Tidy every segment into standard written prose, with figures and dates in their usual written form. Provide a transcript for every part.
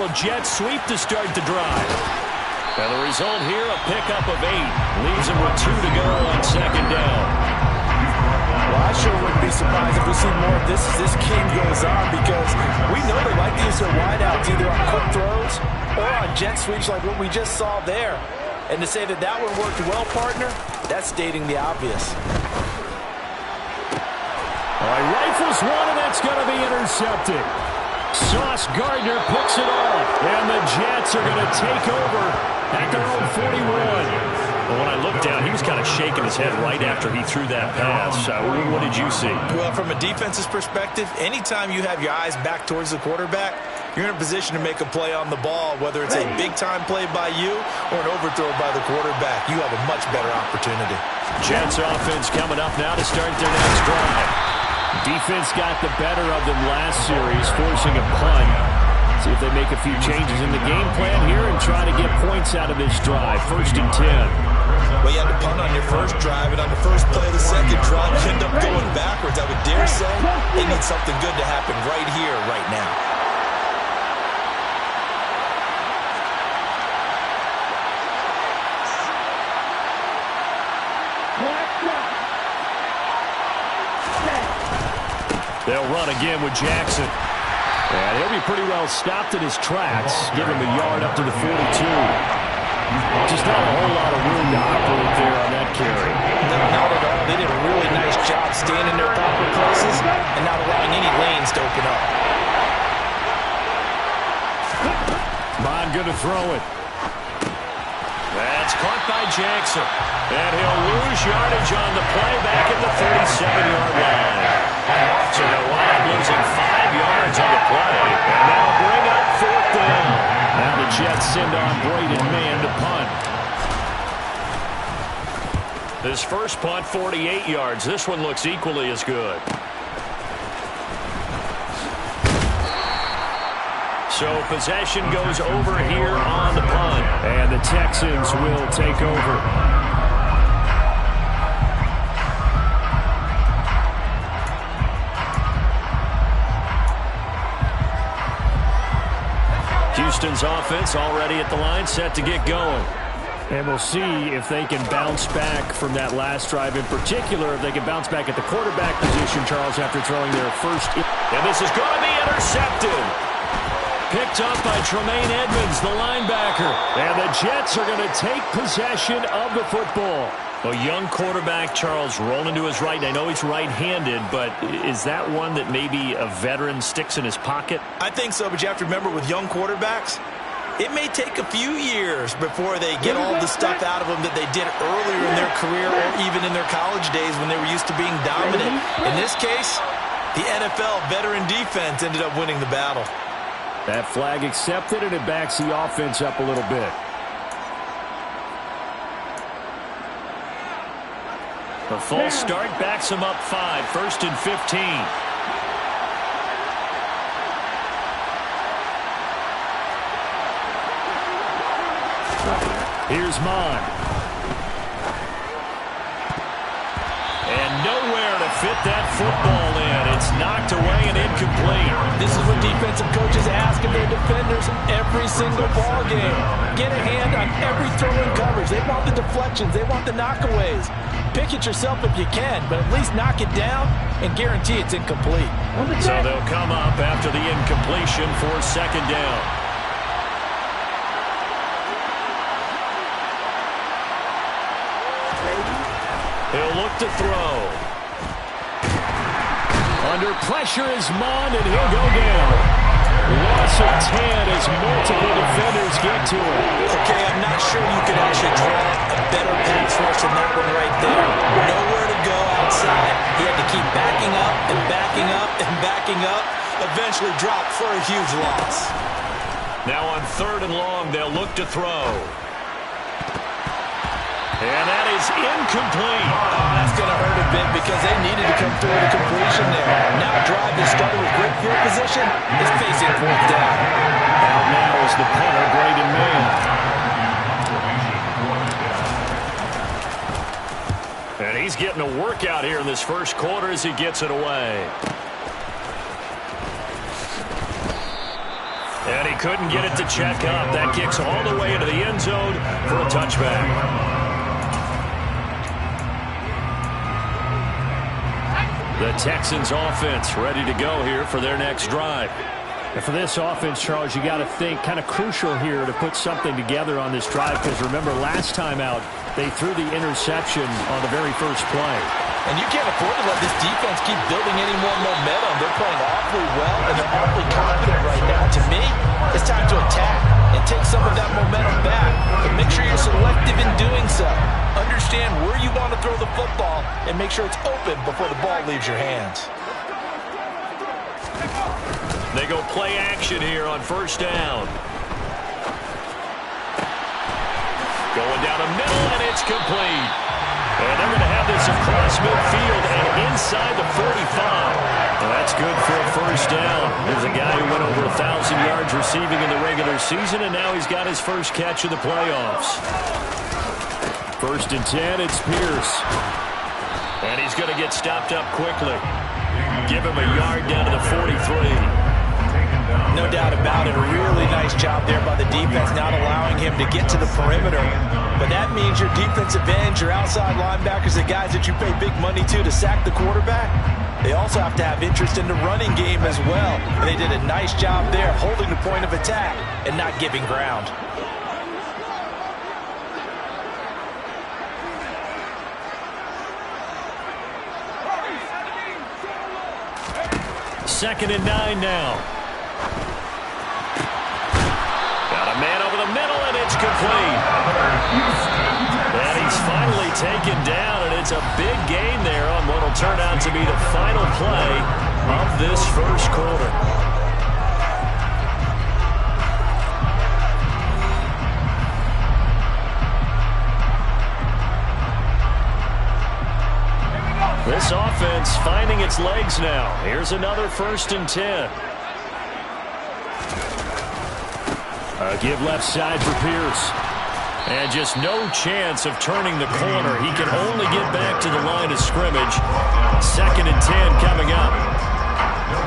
little jet sweep to start the drive. And the result here, a pickup of 8. Leaves him with 2 to go on second down. Well, I sure wouldn't be surprised if we see more of this as this game goes on, because we know they like to use their wideouts either on quick throws or on jet sweeps like what we just saw there. And to say that that one worked well, partner, that's stating the obvious. All right, rifles one, and that's going to be intercepted. Sauce Gardner picks it off, and the Jets are going to take over at their own 41. Well, when I looked down, he was kind of shaking his head right after he threw that pass. What did you see? Well, from a defense's perspective, anytime you have your eyes back towards the quarterback, you're in a position to make a play on the ball, whether it's a big-time play by you or an overthrow by the quarterback. You have a much better opportunity. Jets offense coming up now to start their next drive. Defense got the better of them last series, forcing a punt. See if they make a few changes in the game plan here and try to get points out of this drive. 1st and 10. Well, you had to punt on your first drive, and on the first play of the second drive, you end up going backwards. I would dare say they need something good to happen right here, right now. They'll run again with Jackson. And he'll be pretty well stopped in his tracks. Give him a yard up to the 42. Just not a whole lot of room to operate there on that carry. No, not at all. They did a really nice job staying in their proper places and not allowing any lanes to open up. Bond going to throw it. That's caught by Jackson. And he'll lose yardage on the play back at the 37-yard line. So they'll wind up losing 5 yards on the play. And that'll bring up 4th down. Now the Jets send on Braden Mann to punt. This first punt, 48 yards. This one looks equally as good. So possession goes over here on the punt. And the Texans will take over. Houston's offense already at the line, set to get going. And we'll see if they can bounce back from that last drive. In particular, if they can bounce back at the quarterback position, Charles, after throwing their first. And this is going to be intercepted. Picked up by Tremaine Edmonds, the linebacker. And the Jets are going to take possession of the football. A young quarterback, Charles, rolling to his right. I know he's right-handed, but is that one that maybe a veteran sticks in his pocket? I think so, but you have to remember with young quarterbacks, it may take a few years before they get all the stuff out of them that they did earlier in their career or even in their college days when they were used to being dominant. In this case, the NFL veteran defense ended up winning the battle. That flag accepted, and it backs the offense up a little bit. A false start backs him up 5, 1st and 15. Here's Mon. And nowhere to fit that football in. It's knocked away and incomplete. This is what defensive coaches ask of their defenders every single ball game. Get a hand on every throw in coverage. They want the deflections. They want the knockaways. Pick it yourself if you can, but at least knock it down and guarantee it's incomplete. So they'll come up after the incompletion for 2nd down. He'll look to throw. Under pressure is Mond, and he'll go down. Loss of 10 as multiple defenders get to him. Okay, I'm not sure you could actually draw a better pass rush than that one right there. Nowhere to go outside. He had to keep backing up and backing up and backing up. Eventually dropped for a huge loss. Now on 3rd and long, they'll look to throw. And that is incomplete. Oh, that's going to hurt a bit because they needed to come through the completion there. Now a drive that started with great field position is facing 4th down. Out now is the punter, Braden Mann. And he's getting a workout here in this first quarter as he gets it away. And he couldn't get it to check up. That kicks all the way into the end zone for a touchback. The Texans offense ready to go here for their next drive. And for this offense, Charles, you got to think kind of crucial here to put something together on this drive, because remember last time out they threw the interception on the very first play. And you can't afford to let this defense keep building any more momentum. They're playing awfully well, and they're awfully confident right now. To me, it's time to attack and take some of that momentum back. But make sure you're selective in doing so. Understand where you want to throw the football and make sure it's open before the ball leaves your hands. They go play action here on first down. Going down the middle, and it's complete. And they're going to have this across midfield and inside the 45. Well, that's good for a first down. There's a guy who went over 1,000 yards receiving in the regular season, and now he's got his first catch of the playoffs. First and 10, it's Pierce. And he's going to get stopped up quickly. Give him a yard down to the 43. No doubt about it. A really nice job there by the defense, not allowing him to get to the perimeter. But that means your defensive ends, your outside linebackers, the guys that you pay big money to sack the quarterback, they also have to have interest in the running game as well. And they did a nice job there, holding the point of attack and not giving ground. Second and 9 now. Got a man over the middle, and it's complete. And he's finally taken down, and it's a big gain there on what will turn out to be the final play of this first quarter. This offense finding its legs now. Here's another first and 10. A give left side for Pierce. And just no chance of turning the corner. He can only get back to the line of scrimmage. Second and 10 coming up.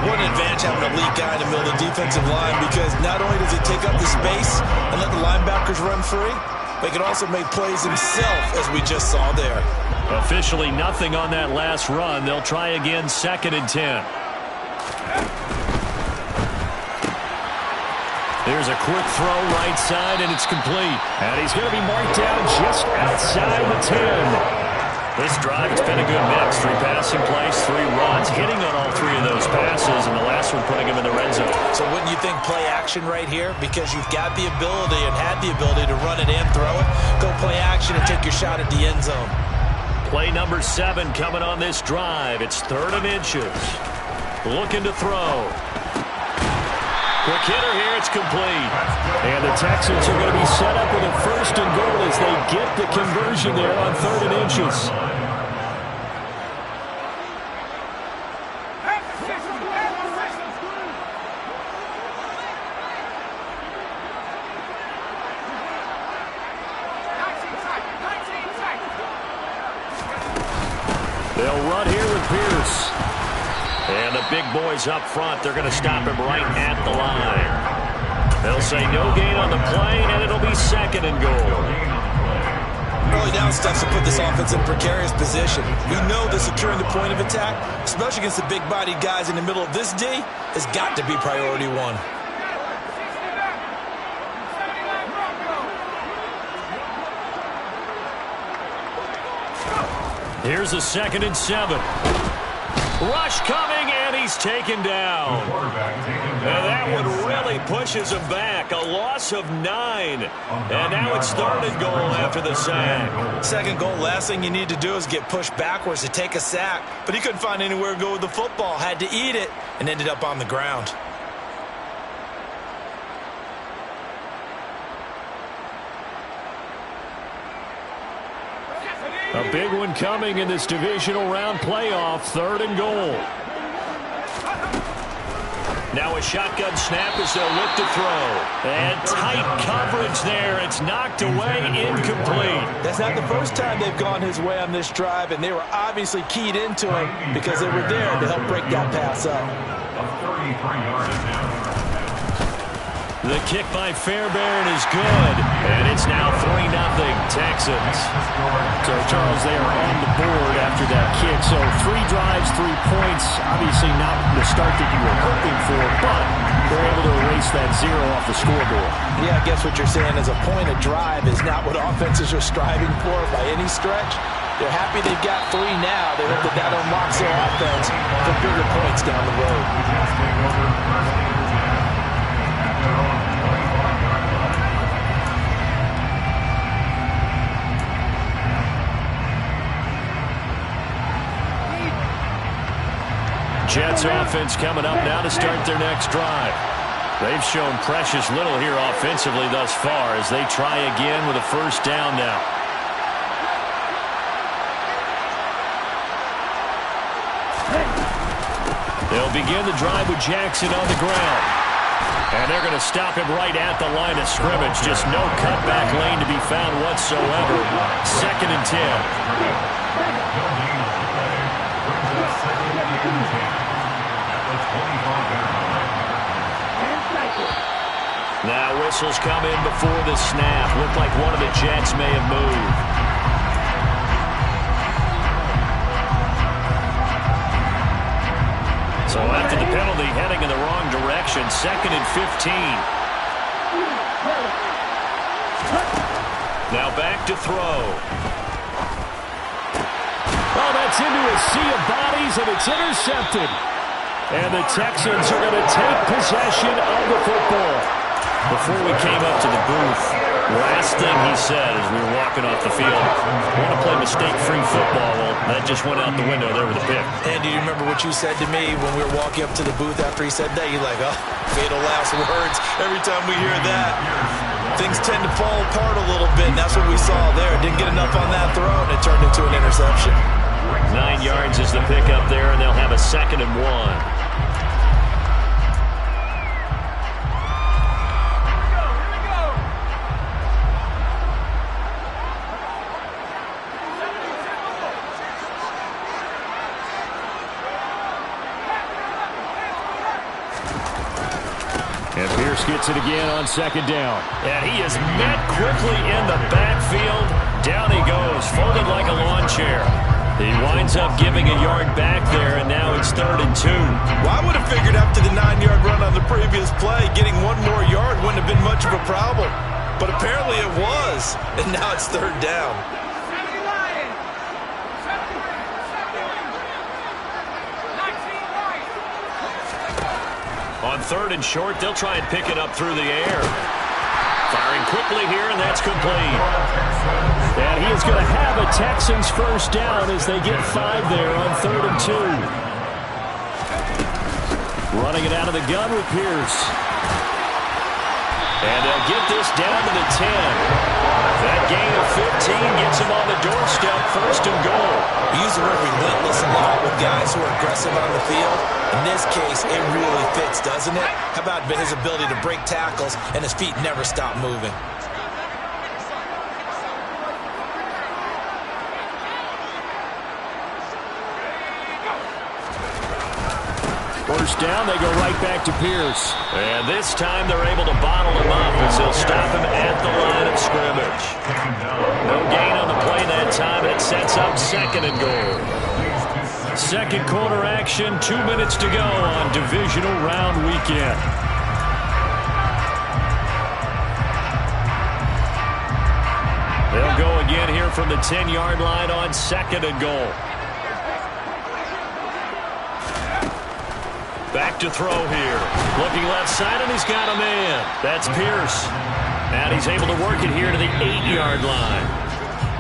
What an advantage having a lead guy in the middle of the defensive line, because not only does he take up the space and let the linebackers run free, but he can also make plays himself, as we just saw there. Officially nothing on that last run. They'll try again, second and 10. There's a quick throw right side, and it's complete. And he's going to be marked down just outside the 10. This drive, it's been a good mix. 3 passing plays, 3 runs, hitting on all 3 of those passes, and the last one putting him in the red zone. So wouldn't you think play action right here? Because you've got the ability and had the ability to run it and throw it. Go play action and take your shot at the end zone. Play number 7 coming on this drive. It's 3rd and inches. Looking to throw. Quick hitter here. It's complete. And the Texans are going to be set up with a first and goal as they get the conversion there on 3rd and inches. They'll run here with Pierce. And the big boys up front, they're going to stop him right at the line. They'll say no gain on the play, and it'll be second and goal. Early down steps to put this offense in precarious position. We know that securing the point of attack, especially against the big-bodied guys in the middle of this D, has got to be priority 1. Here's a 2nd and 7. Rush coming, and he's taken down. And that one really pushes him back. A loss of 9. And now it's 3rd and goal after the sack. Second goal, last thing you need to do is get pushed backwards to take a sack. But he couldn't find anywhere to go with the football. Had to eat it and ended up on the ground. A big one coming in this divisional round playoff, 3rd and goal. Now a shotgun snap as they'll look to throw. And tight coverage there. It's knocked away, incomplete. That's not the first time they've gone his way on this drive, and they were obviously keyed into it because they were there to help break that pass up. The kick by Fairbairn is good, and it's now 3-0 Texans. So, Charles, they are on the board after that kick. So, 3 drives, 3 points. Obviously not the start that you were hoping for, but they're able to erase that 0 off the scoreboard. Yeah, I guess what you're saying is a point of drive is not what offenses are striving for by any stretch. They're happy they've got 3 now. They hope that unlocks their offense for bigger points down the road. Jets offense coming up now to start their next drive. They've shown precious little here offensively thus far as they try again with a first down now. They'll begin the drive with Jackson on the ground. And they're going to stop him right at the line of scrimmage. Just no cutback lane to be found whatsoever. 2nd and 10. Now whistles come in before the snap. Looked like one of the Jets may have moved. So after the penalty, heading in the wrong direction. 2nd and 15. Now back to throw. Oh, that's into a sea of bodies, and it's intercepted. And the Texans are going to take possession of the football. Before we came up to the booth, last thing he said as we were walking off the field, want to play mistake-free football. Well, that just went out the window there with a pick. And do you remember what you said to me when we were walking up to the booth after he said that? You're like, oh, fatal last words. Every time we hear that, things tend to fall apart a little bit, and that's what we saw there. Didn't get enough on that throw, and it turned into an interception. 9 yards is the pickup there, and they'll have a 2nd and 1. And Pierce gets it again on 2nd down. And he is met quickly in the backfield. Down he goes, folded like a lawn chair. He winds up giving a yard back there, and now it's 3rd and 2. Well, I would have figured after the 9-yard run on the previous play, getting 1 more yard wouldn't have been much of a problem. But apparently it was, and now it's 3rd down. On 3rd and short, they'll try and pick it up through the air. Firing quickly here, and that's complete. And he is going to have a Texans first down as they get 5 there on 3rd and 2. Running it out of the gun with Pierce. And they'll get this down to the 10. That gain of 15 gets him on the doorstep, 1st and goal. We use the word relentless a lot with guys who are aggressive on the field. In this case, it really fits, doesn't it? How about his ability to break tackles and his feet never stop moving? First down, they go right back to Pierce. And this time they're able to bottle him up as they'll stop him at the line of scrimmage. No gain on the play that time, and it sets up 2nd and goal. 2nd quarter action, 2 minutes to go on divisional round weekend. They'll go again here from the 10-yard line on 2nd and goal. Back to throw here. Looking left side, and he's got a man. That's Pierce. And he's able to work it here to the 8-yard line.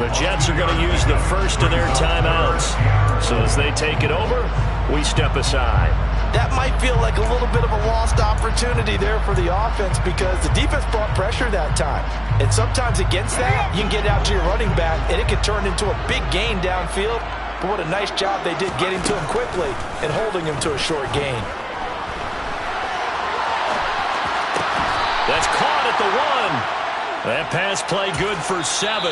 The Jets are going to use the first of their timeouts. So as they take it over, we step aside. That might feel like a little bit of a lost opportunity there for the offense because the defense brought pressure that time. And sometimes against that, you can get out to your running back, and it can turn into a big gain downfield. But what a nice job they did getting to him quickly and holding him to a short gain. That's caught at the 1. That pass play good for 7,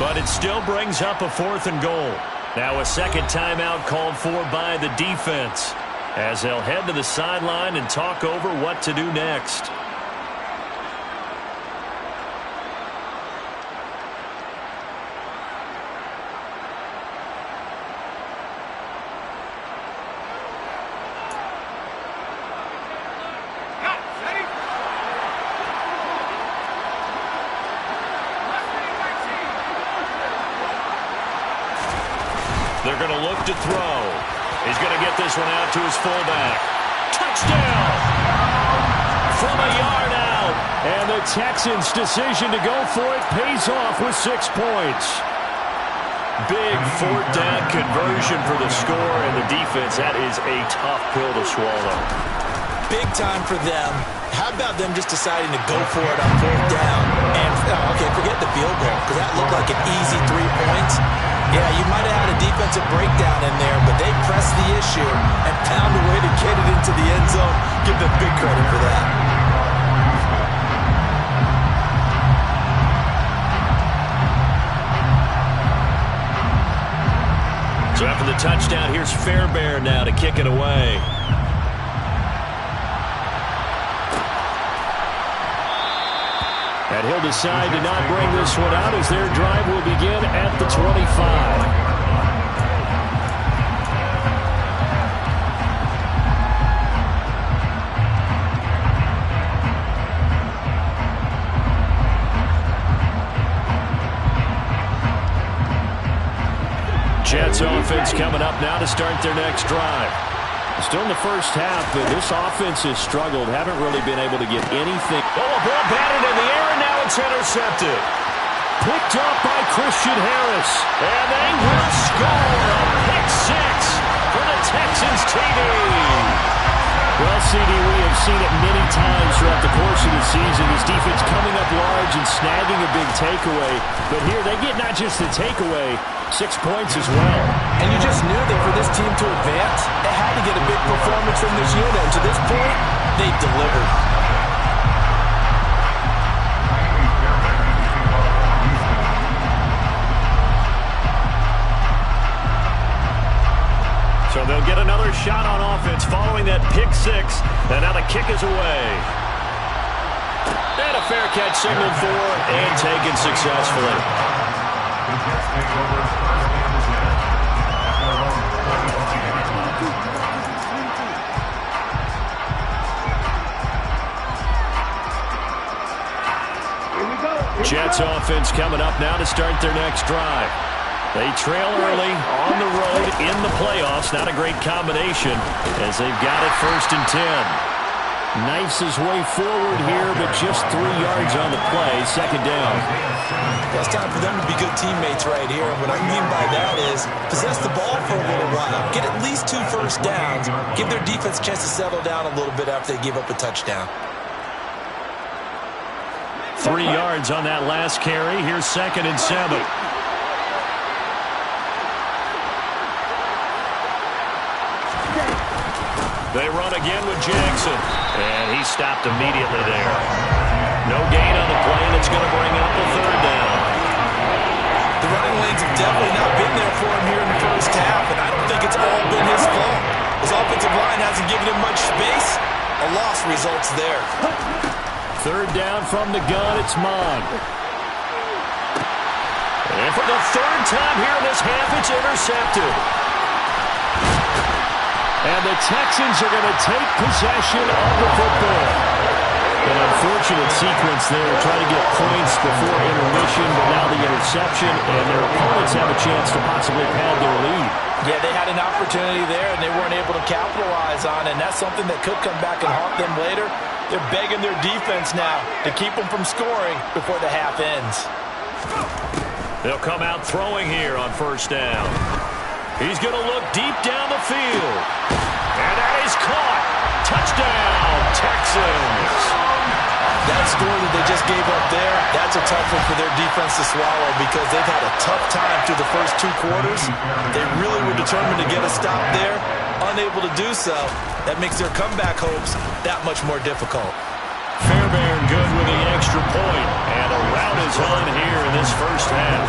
but it still brings up a 4th and goal. Now a 2nd timeout called for by the defense as they'll head to the sideline and talk over what to do next. They're going to look to throw. He's going to get this one out to his fullback. Touchdown! From a yard out. And the Texans' decision to go for it pays off with 6 points. Big fourth down conversion for the score, and the defense, that is a tough pill to swallow. Big time for them. How about them just deciding to go for it on fourth down? And, okay, forget the field goal, because that looked like an easy 3 points. Yeah, you might have had a defensive breakdown in there, but they pressed the issue and found a way to get it into the end zone. Give them big credit for that. So after the touchdown, here's Fairbairn now to kick it away. And he'll decide to not bring this one out as their drive will begin at the 25. Jets offense coming up now to start their next drive. Still in the first half, but this offense has struggled. Haven't really been able to get anything. Oh, a ball batted in the air, and now it's intercepted. Picked up by Christian Harris. And they will score a pick six for the Texans TD. Well, CD, we have seen it many times throughout the course of the season. This defense coming up large and snagging a big takeaway. But here they get not just the takeaway, 6 points as well. And you just knew that for this team to advance, they had to get a big performance from this unit. And to this point, they delivered. So they'll get another shot on offense following that pick six. And now the kick is away. And a fair catch signaled for and taken successfully. Jets offense coming up now to start their next drive. They trail early on the road in the playoffs. Not a great combination as they've got it 1st and 10. Knifes his way forward here, but just 3 yards on the play. 2nd down. It's time for them to be good teammates right here. And what I mean by that is possess the ball for a little while. Get at least 2 first downs. Give their defense a chance to settle down a little bit after they give up a touchdown. 3 yards on that last carry. Here's 2nd and 7. They run again with Jackson. And he stopped immediately there. No gain on the play, and it's going to bring up a 3rd down. The running lanes have definitely not been there for him here in the first half, and I don't think it's all been his fault. His offensive line hasn't given him much space. A loss results there. 3rd down from the gun, it's Mon. And for the 3rd time here in this half, it's intercepted. And the Texans are going to take possession of the football. An unfortunate sequence there, trying to get points before intermission, but now the interception, and their opponents have a chance to possibly pad their lead. Yeah, they had an opportunity there, and they weren't able to capitalize on it, and that's something that could come back and haunt them later. They're begging their defense now to keep them from scoring before the half ends. They'll come out throwing here on 1st down. He's going to look deep down the field. And that is caught. Touchdown, Texans. That score that they just gave up there, that's a tough one for their defense to swallow because they've had a tough time through the first 2 quarters. They really were determined to get a stop there. Unable to do so. That makes their comeback hopes that much more difficult. Fairbairn good with the extra point. And a rout is on here in this first half.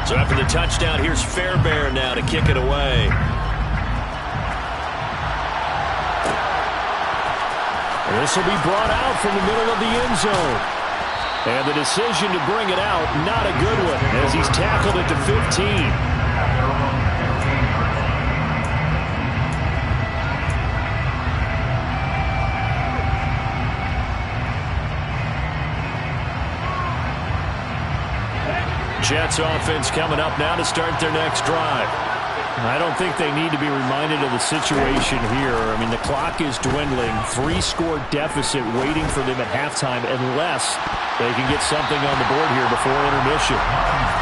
So after the touchdown, here's Fairbairn now to kick it away. This will be brought out from the middle of the end zone. And the decision to bring it out, not a good one, as he's tackled at the 15. Jets offense coming up now to start their next drive. I don't think they need to be reminded of the situation here. I mean, the clock is dwindling. 3-score deficit waiting for them at halftime unless they can get something on the board here before intermission.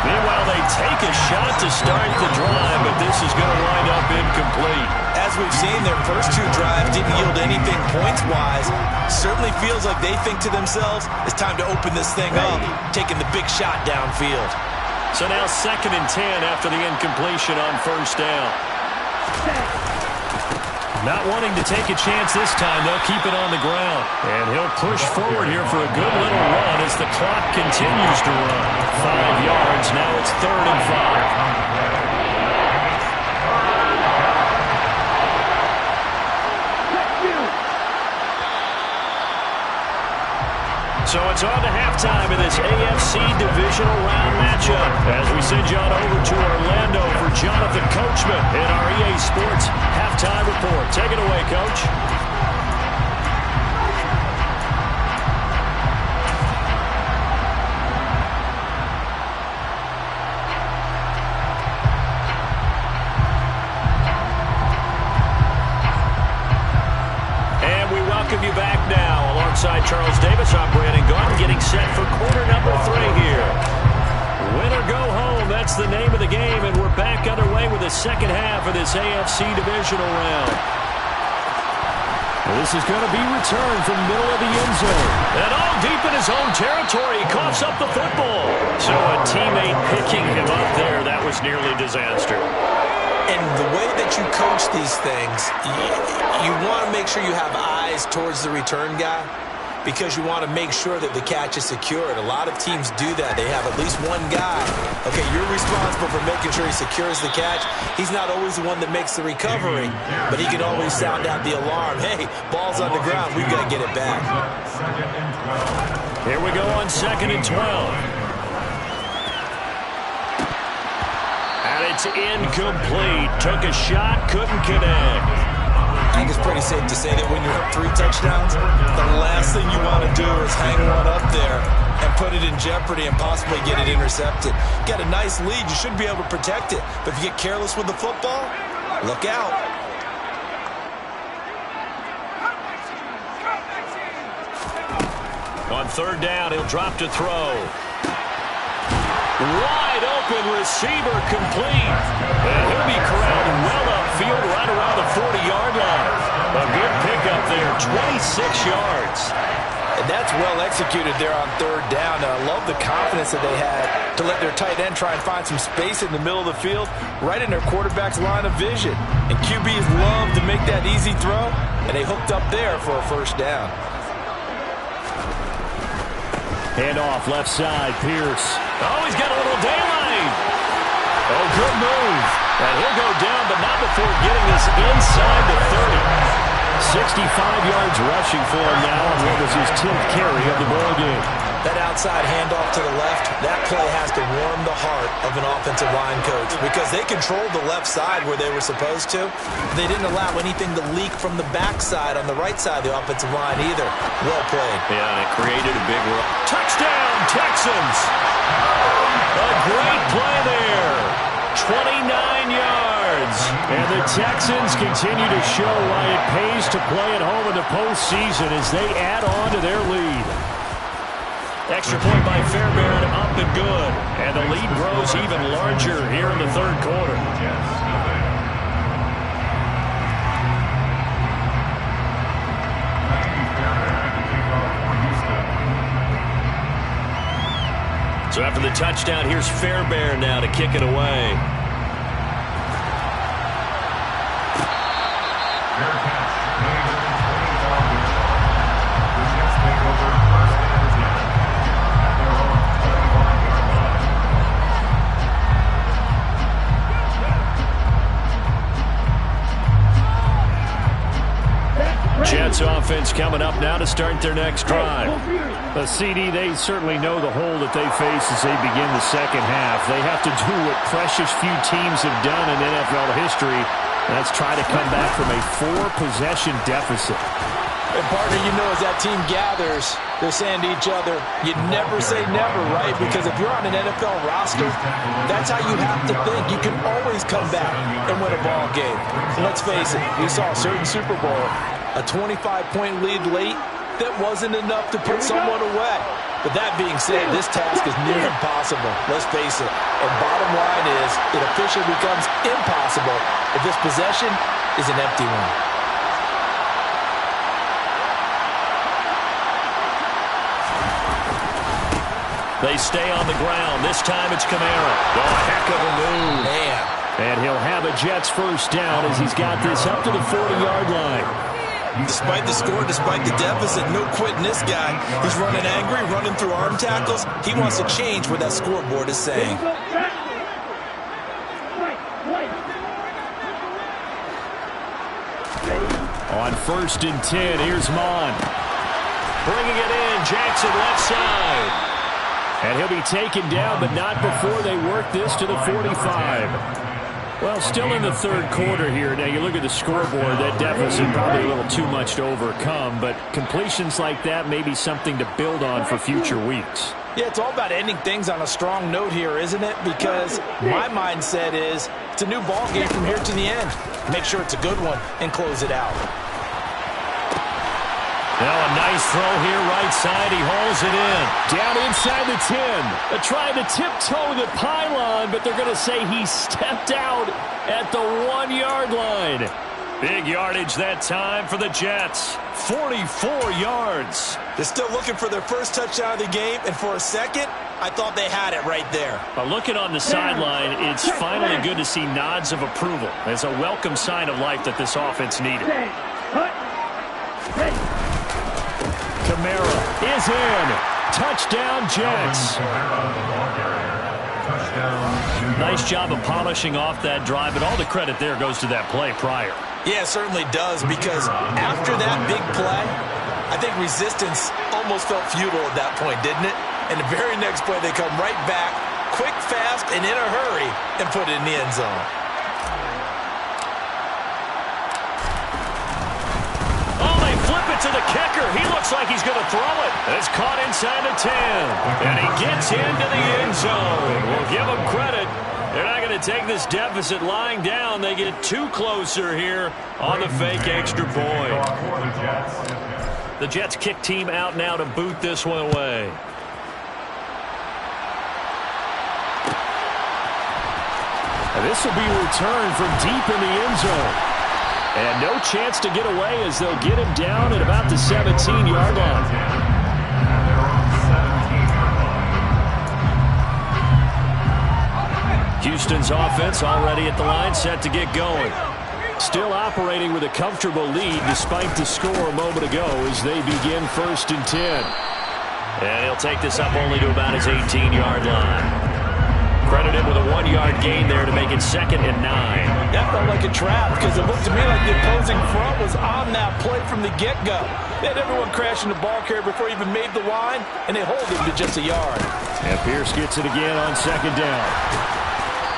Meanwhile, they take a shot to start the drive, but this is going to wind up incomplete. As we've seen, their first 2 drives didn't yield anything points-wise. Certainly feels like they think to themselves, it's time to open this thing up, taking the big shot downfield. So now 2nd and 10 after the incompletion on first down. Not wanting to take a chance this time, they'll keep it on the ground. And he'll push forward here for a good little run as the clock continues to run. 5 yards, now it's 3rd and 5. So it's on to halftime in this AFC divisional round matchup as we send you on over to Orlando for Jonathan Coachman in our EA Sports halftime report. Take it away, Coach. And we welcome you back now. Alongside Charles Davis, I'm Brandon Gaudin, getting set for quarter number 3 here. Win or go home, that's the name of the game, and we're back underway with the second half of this AFC divisional round. This is going to be returned from the middle of the end zone. And all deep in his own territory, he coughs up the football. So a teammate picking him up there, that was nearly disaster. And the way that you coach these things, you want to make sure you have eyes towards the return guy because you want to make sure that the catch is secured. A lot of teams do that. They have at least one guy. Okay, you're responsible for making sure he secures the catch. He's not always the one that makes the recovery, but he can always sound out the alarm. Hey, ball's on the ground. We've got to get it back. Here we go on 2nd and 12. And it's incomplete. Took a shot, couldn't connect. I think it's pretty safe to say that when you're up 3 touchdowns, the last thing you want to do is hang one up there and put it in jeopardy and possibly get it intercepted. Get a nice lead, you should be able to protect it. But if you get careless with the football, look out. On 3rd down, he'll drop to throw. Wide open receiver complete. And he'll be corralled well upfield right around the 40-yard line. A good pickup there, 26 yards. And that's well executed there on 3rd down. And I love the confidence that they had to let their tight end try and find some space in the middle of the field, right in their quarterback's line of vision. And QBs love to make that easy throw, and they hooked up there for a 1st down. Hand off left side, Pierce. Oh, he's got a little daylight. Oh, good move. And he'll go down, but not before getting this inside the 30. 65 yards rushing for him now on what was his 10th carry of the ball game. That outside handoff to the left, that play has to warm the heart of an offensive line coach because they controlled the left side where they were supposed to. They didn't allow anything to leak from the backside on the right side of the offensive line either. Well played. Yeah, and it created a big run. Touchdown, Texans! A great play there. 29 yards. And the Texans continue to show why it pays to play at home in the postseason as they add on to their lead. Extra point by Fairbairn, up and good. And the lead grows even larger here in the 3rd quarter. So after the touchdown, here's Fairbairn now to kick it away. Jets offense coming up now to start their next drive. The CD, they certainly know the hole that they face as they begin the second half. They have to do what precious few teams have done in NFL history. That's try to come back from a 4-possession deficit. And partner, you know, as that team gathers, they're saying to each other, you never say never, right? Because if you're on an NFL roster, that's how you have to think. You can always come back and win a ball game. And let's face it, we saw a certain Super Bowl, a 25-point lead late, that wasn't enough to put someone away. But that being said, this task is near impossible. Let's face it. And bottom line is, it officially becomes impossible if this possession is an empty one. They stay on the ground. This time it's Kamara. Oh, a heck of a move. Man. And he'll have a Jets first down as he's got this up to the 40-yard line. Despite the score, despite the deficit, no quitting this guy. He's running angry, running through arm tackles. He wants to change what that scoreboard is saying. On 1st and 10, here's Mon. Bringing it in, Jackson left side. And he'll be taken down, but not before they work this to the 45. Well, still in the third quarter here. Now, you look at the scoreboard, that deficit probably a little too much to overcome, but completions like that may be something to build on for future weeks. Yeah, it's all about ending things on a strong note here, isn't it? Because my mindset is it's a new ball game from here to the end. Make sure it's a good one and close it out. Now a nice throw here, right side. He hauls it in. Down inside the 10. They're trying to tiptoe the pylon, but they're going to say he stepped out at the 1-yard line. Big yardage that time for the Jets. 44 yards. They're still looking for their first touchdown of the game, and for a second, I thought they had it right there. But looking on the sideline, it's finally good to see nods of approval. It's a welcome sign of life that this offense needed. Kamara is in. Touchdown, Jets. Nice job of polishing off that drive, but all the credit there goes to that play prior. Yeah, it certainly does, because after that big play, I think resistance almost felt futile at that point, didn't it? And the very next play, they come right back, quick, fast, and in a hurry, and put it in the end zone. Flip it to the kicker. He looks like he's going to throw it. It's caught inside the 10. And he gets into the end zone. We'll give him credit. They're not going to take this deficit lying down. They get too closer here on the fake extra point. The Jets kick team out now to boot this one away. And this will be returned from deep in the end zone. And no chance to get away as they'll get him down at about the 17-yard line. Houston's offense already at the line, set to get going. Still operating with a comfortable lead despite the score a moment ago as they begin 1st and 10. And he'll take this up only to about his 18-yard line. Credit him with a 1-yard gain there to make it 2nd and 9. That felt like a trap because it looked to me like the opposing front was on that play from the get-go. They had everyone crashing the ball carrier before he even made the line, and they hold him to just a yard. And Pierce gets it again on 2nd down.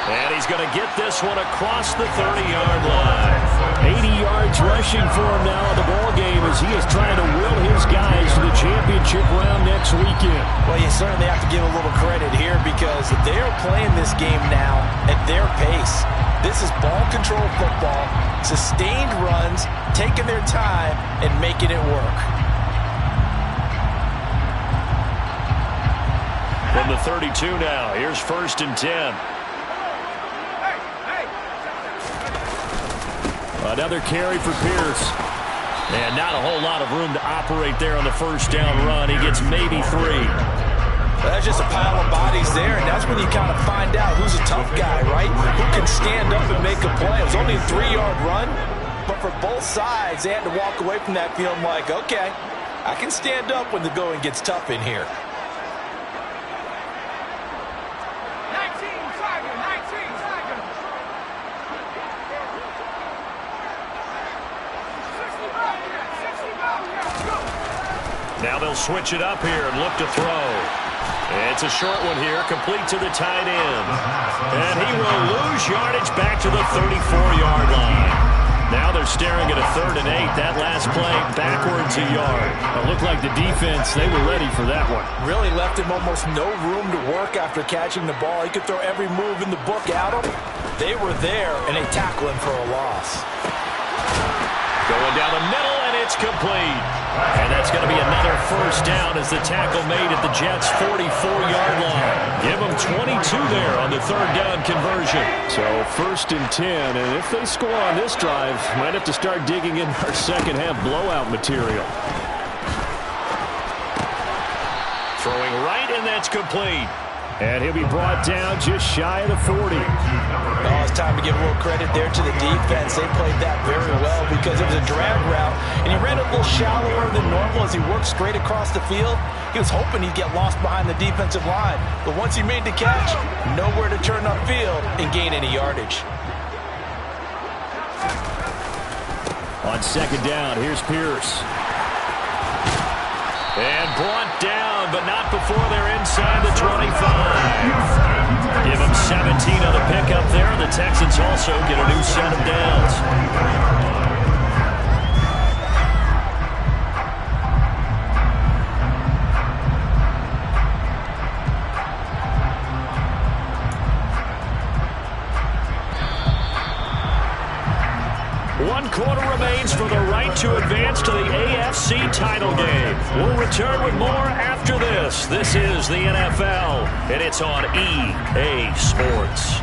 And he's going to get this one across the 30-yard line. 80 yards rushing for him now in the ball game as he is trying to will his guys to the championship round next weekend. Well, you certainly have to give a little credit here because they are playing this game now at their pace. This is ball control football, sustained runs, taking their time, and making it work. From the 32 now, here's 1st and 10. Another carry for Pierce. And not a whole lot of room to operate there on the first down run. He gets maybe 3. Well, that's just a pile of bodies there, and that's when you kind of find out who's a tough guy, right? Who can stand up and make a play. It was only a 3-yard run, but for both sides, they had to walk away from that feeling like, okay, I can stand up when the going gets tough in here. Now they'll switch it up here and look to throw. It's a short one here, complete to the tight end. And he will lose yardage back to the 34-yard line. Now they're staring at a 3rd and 8. That last play backwards a yard. It looked like the defense, they were ready for that one. Really left him almost no room to work after catching the ball. He could throw every move in the book at him. They were there, and they tackle him for a loss. Going down the middle, and it's complete. And that's going to be another first down as the tackle made at the Jets' 44-yard line. Give them 22 there on the 3rd down conversion. So 1st and 10, and if they score on this drive, might have to start digging in our second-half blowout material. Throwing right, and that's complete. And he'll be brought down just shy of the 40. Oh, it's time to give a little credit there to the defense. They played that very well because it was a drag route, and he ran a little shallower than normal as he worked straight across the field. He was hoping he'd get lost behind the defensive line, but once he made the catch, nowhere to turn upfield and gain any yardage. On 2nd down, here's Pierce. And brought down, but not before they're inside the 25. Give them 17 on the pickup there. The Texans also get a new set of downs. One quarter remains for the right to advance to the AFC title game. We'll return with more after this. This is the NFL, and it's on EA Sports.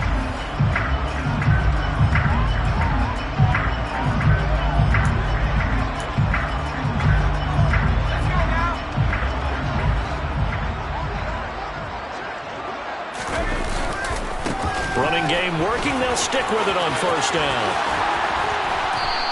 Running game working. They'll stick with it on 1st down.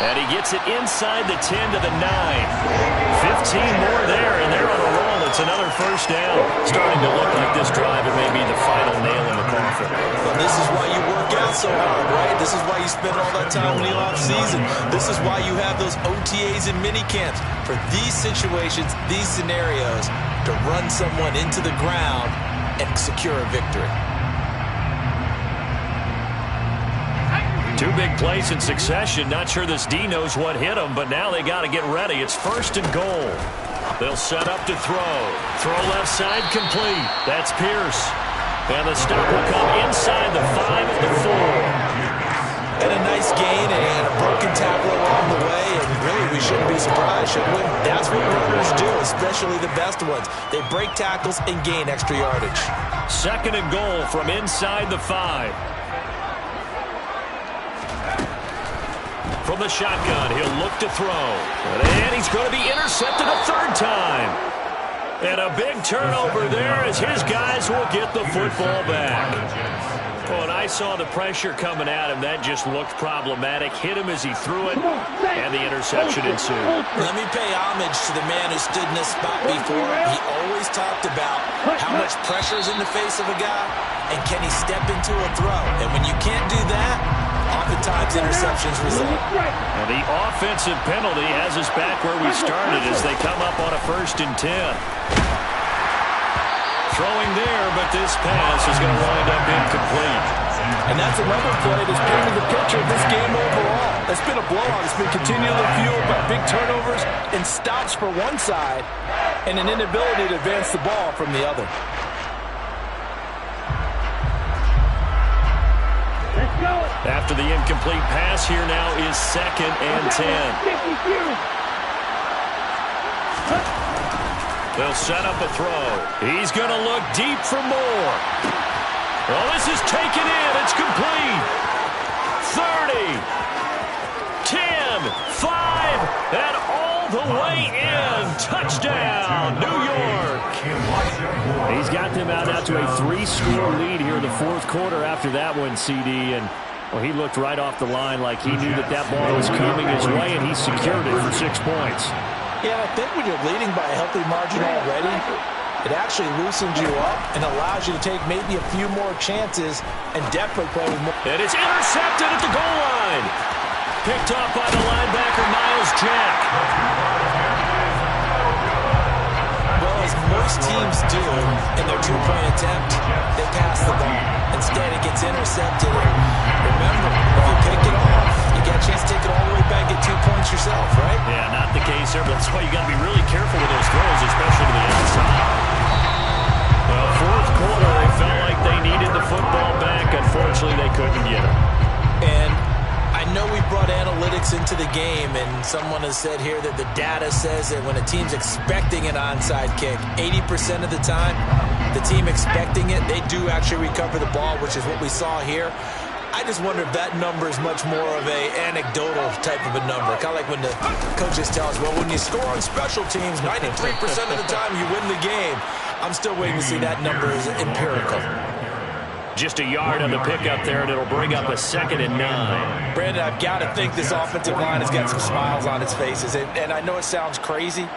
And he gets it inside the 10 to the 9. 15 more there, and they're on a roll. It's another 1st down. Starting to look like this drive, it may be the final nail in the coffin. Well, this is why you work out so hard, right? This is why you spend all that time in the off-season. This is why you have those OTAs and minicamps. For these situations, these scenarios, to run someone into the ground and secure a victory. 2 big plays in succession. Not sure this D knows what hit him, but now they got to get ready. It's 1st and goal. They'll set up to throw. Throw left side complete. That's Pierce. And the stop will come inside the 5 of the 4. And a nice gain and a broken tackle along the way. And really, we shouldn't be surprised, should we? That's what runners do, especially the best ones. They break tackles and gain extra yardage. 2nd and goal from inside the 5. From the shotgun, he'll look to throw. And he's going to be intercepted a 3rd time. And a big turnover there as his guys will get the football back. Well, and I saw the pressure coming at him. That just looked problematic. Hit him as he threw it, and the interception ensued. Let me pay homage to the man who stood in this spot before. He always talked about how much pressure is in the face of a guy, and can he step into a throw. And when you can't do that, oftentimes interceptions result. And the offensive penalty has us back where we started as they come up on a 1st and 10. Throwing there, but this pass is going to wind up incomplete. And that's another play that's painted the picture of this game overall. It's been a blowout. It's been continually fueled by big turnovers and stops for one side and an inability to advance the ball from the other. After the incomplete pass, here now is 2nd and 10. They'll set up a throw. He's going to look deep for more. Well, this is taken in. It's complete. 30, 10, 5, and all the way in. Touchdown, New York. He's got them out now to a 3-score lead here in the 4th quarter after that one, CD. And well, he looked right off the line like he knew that that ball was coming his way, and he secured it for 6 points. Yeah, I think when you're leading by a healthy margin already, it actually loosens you up and allows you to take maybe a few more chances and definitely play with more. And it's intercepted at the goal line. Picked up by the linebacker, Miles Jack. Well, as most teams do in their 2-point attempt, they pass the ball. Instead, it gets intercepted. And remember, if you pick it off, you get a chance to take it all the way back, get 2 points yourself. points into the game, and someone has said here that the data says that when a team's expecting an onside kick, 80% of the time, the team expecting it, they do actually recover the ball, which is what we saw here. I just wonder if that number is much more of a anecdotal type of a number. Kind of like when the coaches tell us, well, when you score on special teams, 93% of the time you win the game. I'm still waiting to see that number is empirical. Just a yard on the pickup there, and it'll bring up a 2nd and 9. Brandon, I've got to think this offensive line has got some smiles on its faces. And I know it sounds crazy,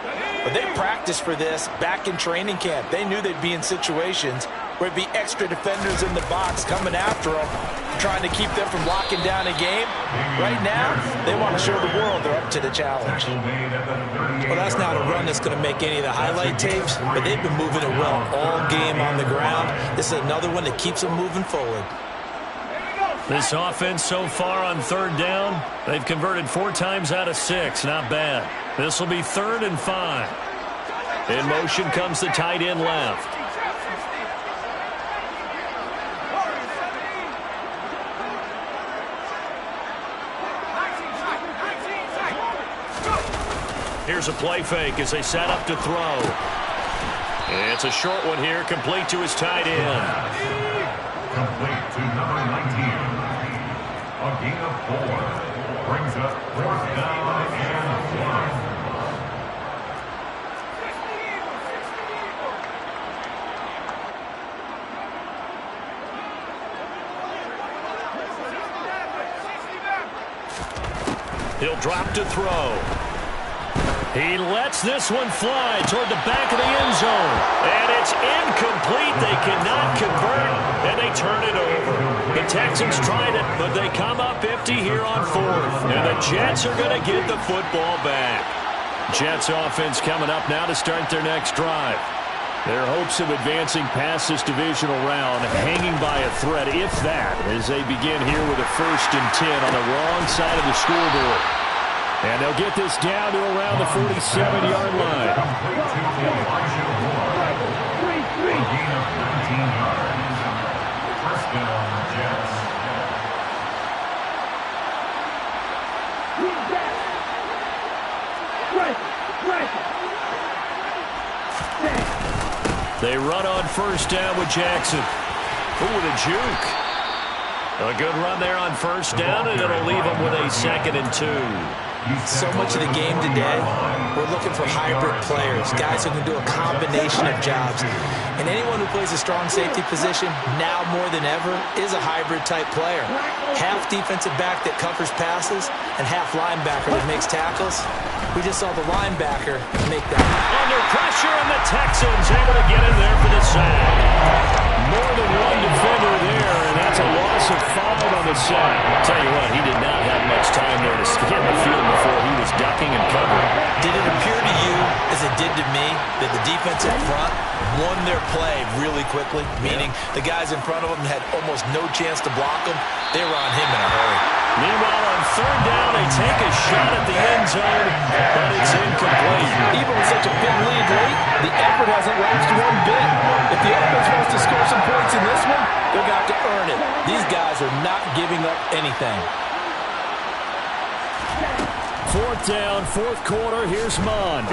but they practiced for this back in training camp. They knew they'd be in situations where it'd be extra defenders in the box coming after them, trying to keep them from locking down a game. Right now, they want to show the world they're up to the challenge. Well, that's not a run that's going to make any of the highlight tapes, but they've been moving it well all game on the ground. This is another one that keeps them moving forward. This offense so far on 3rd down, they've converted 4 times out of 6. Not bad. This will be 3rd and 5. In motion comes the tight end left. Here's a play fake as they set up to throw. It's a short one here, complete to his tight end. Complete to number 19. A gain of 4. Brings up 4th down and 1. He'll drop to throw. He lets this one fly toward the back of the end zone. And it's incomplete. They cannot convert, and they turn it over. The Texans tried it, but they come up empty here on 4th. And the Jets are going to get the football back. Jets offense coming up now to start their next drive. Their hopes of advancing past this divisional round hanging by a thread, if that, as they begin here with a 1st and 10 on the wrong side of the scoreboard. And they'll get this down to around the 47-yard line. They run on 1st down with Jackson. Ooh, with a juke. A good run there on 1st down, and it'll leave them with a 2nd and 2. So much of the game today, we're looking for hybrid players, guys who can do a combination of jobs. And anyone who plays a strong safety position, now more than ever, is a hybrid-type player. Half defensive back that covers passes, and half linebacker that makes tackles. We just saw the linebacker make that. Under pressure, and the Texans able to get in there for the sack. More than one defender there, and that's a loss of 5 on the sack. Tell you what, he did not have much time there to get in the field before he was ducking and covering. Did it appear to you, as it did to me, that the defensive front won their play really quickly? Meaning the guys in front of them had almost no chance to block him. They were on him in a hurry. Meanwhile, on 3rd down, they take a shot at the end zone, but it's incomplete. Even with such a big lead late, the effort hasn't lapsed one bit. If the offense wants to score some points in this one, they're going to have to earn it. These guys are not giving up anything. 4th down, 4th quarter. Here's Mond.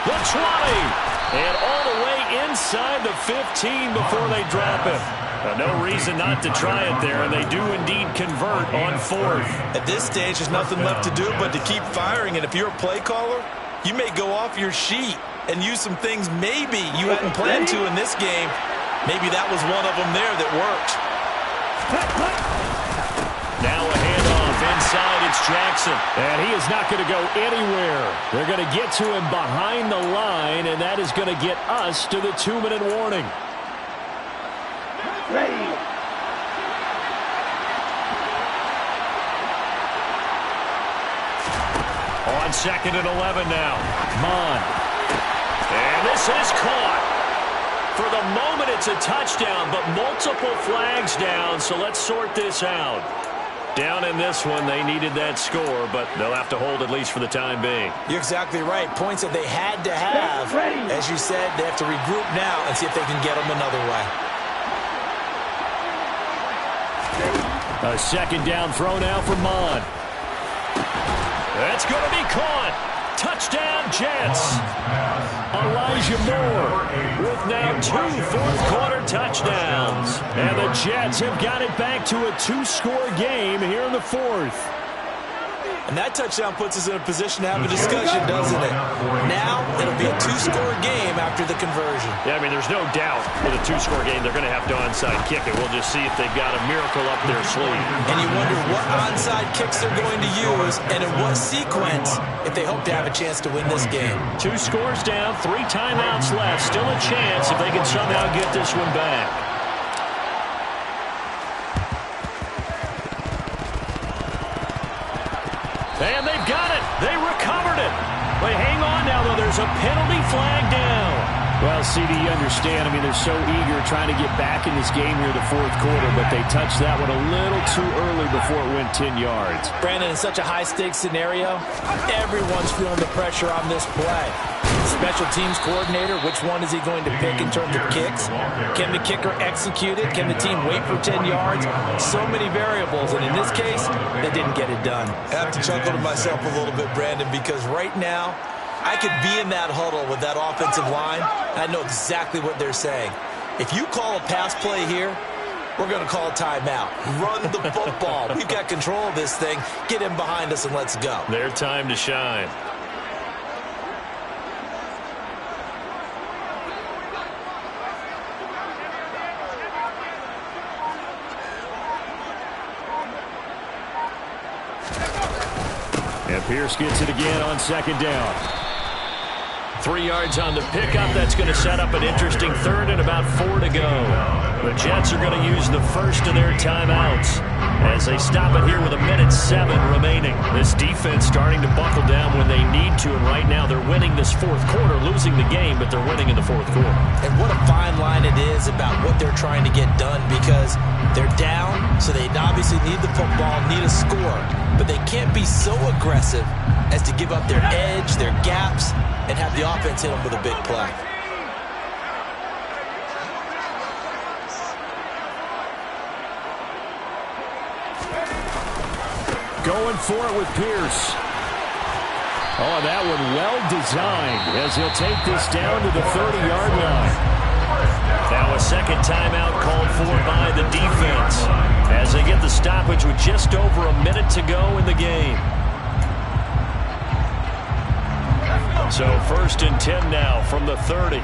The 20. And all the way inside the 15 before they drop him. No reason not to try it there, and they do indeed convert on 4th. At this stage, there's nothing left to do but to keep firing. And if you're a play caller, you may go off your sheet and use some things maybe you hadn't planned to in this game. Maybe that was one of them there that worked. Now a handoff inside. It's Jackson. And he is not going to go anywhere. They're going to get to him behind the line, and that is going to get us to the 2-minute warning. Ready. On 2nd and 11 now. Mond. And this is caught. For the moment, it's a touchdown, but multiple flags down, so let's sort this out. Down in this one, they needed that score, but they'll have to hold at least for the time being. You're exactly right. Points that they had to have. As you said, they have to regroup now and see if they can get them another way. A 2nd down throw now for Mond. That's going to be caught. Touchdown, Jets. Elijah Moore with now 2 fourth-quarter touchdowns. And the Jets have got it back to a 2-score game here in the fourth. And that touchdown puts us in a position to have a discussion, doesn't it? Now, it'll be a 2-score game after the conversion. Yeah, I mean, there's no doubt with a 2-score game, they're going to have to onside kick it. We'll just see if they've got a miracle up their sleeve. And you wonder what onside kicks they're going to use and in what sequence if they hope to have a chance to win this game. 2 scores down, 3 timeouts left. Still a chance if they can somehow get this one back. And they've got it. They recovered it. They hang on now, though. There's a penalty flag down. Well, CD, you understand. I mean, they're so eager trying to get back in this game here in the fourth quarter, but they touched that one a little too early before it went 10 yards. Brandon, in such a high-stakes scenario, everyone's feeling the pressure on this play. Special teams coordinator, which one is he going to pick in terms of kicks? Can the kicker execute it? Can the team wait for 10 yards? So many variables, and in this case, they didn't get it done. I have to chuckle to myself a little bit, Brandon, because right now, I could be in that huddle with that offensive line. I know exactly what they're saying. If you call a pass play here, we're going to call a timeout. Run the football. We've got control of this thing. Get in behind us and let's go. Their time to shine. And Pierce gets it again on second down. 3 yards on the pickup. That's going to set up an interesting third and about 4 to go. The Jets are going to use the first of their timeouts as they stop it here with 1:07 remaining. This defense starting to buckle down when they need to, and right now they're winning this fourth quarter, losing the game, but they're winning in the fourth quarter. And what a fine line it is about what they're trying to get done, because they're down, so they obviously need the football, need a score, but they can't be so aggressive as to give up their edge, their gaps, and have the offense hit them with a big play. Going for it with Pierce. Oh, that one well designed as he'll take this down to the 30-yard line. Now a second timeout called for by the defense as they get the stoppage with just over a minute to go in the game. So 1st and 10 now from the 30.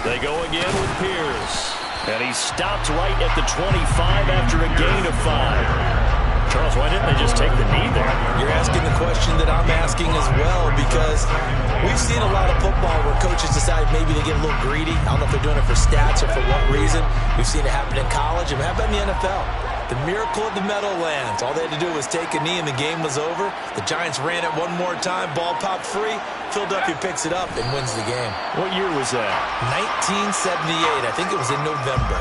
They go again with Pierce. And he stopped right at the 25 after a gain of 5. Charles, why didn't they just take the knee there? You're asking the question that I'm asking as well, because we've seen a lot of football where coaches decide maybe they get a little greedy. I don't know if they're doing it for stats or for what reason. We've seen it happen in college, and how about in the NFL? The miracle of the Meadowlands. All they had to do was take a knee and the game was over. The Giants ran it one more time. Ball popped free. Philadelphia picks it up and wins the game. What year was that? 1978. I think it was in November.